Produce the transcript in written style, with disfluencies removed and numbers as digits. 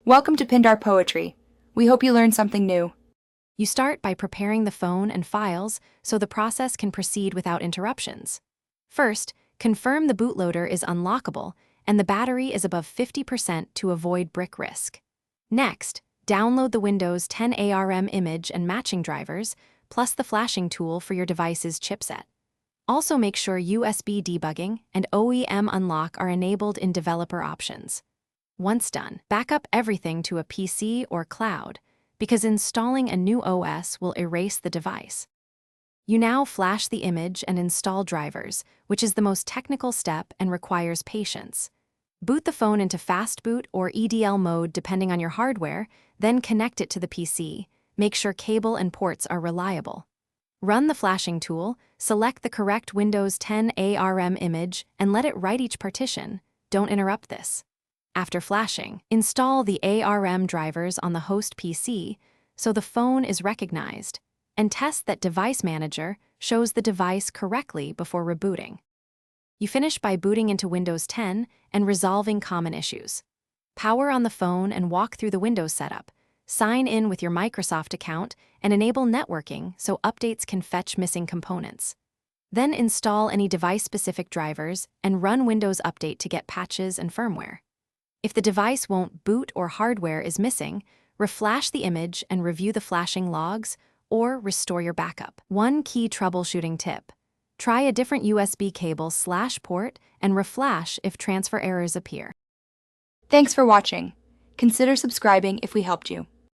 Welcome to Pindar Poetry. We hope you learned something new. You start by preparing the phone and files so the process can proceed without interruptions. First, confirm the bootloader is unlockable and the battery is above 50% to avoid brick risk. Next, download the Windows 10 ARM image and matching drivers, plus the flashing tool for your device's chipset. Also make sure USB debugging and OEM unlock are enabled in developer options. Once done, back up everything to a PC or cloud, because installing a new OS will erase the device. You now flash the image and install drivers, which is the most technical step and requires patience. Boot the phone into fast boot or EDL mode depending on your hardware, then connect it to the PC. Make sure cable and ports are reliable. Run the flashing tool, select the correct Windows 10 ARM image, and let it write each partition. Don't interrupt this. After flashing, install the ARM drivers on the host PC so the phone is recognized, and test that Device Manager shows the device correctly before rebooting. You finish by booting into Windows 10 and resolving common issues. Power on the phone and walk through the Windows setup. Sign in with your Microsoft account and enable networking so updates can fetch missing components. Then install any device-specific drivers and run Windows Update to get patches and firmware. If the device won't boot or hardware is missing, reflash the image and review the flashing logs or restore your backup. One key troubleshooting tip: try a different USB cable/port and reflash if transfer errors appear. Thanks for watching. Consider subscribing if we helped you.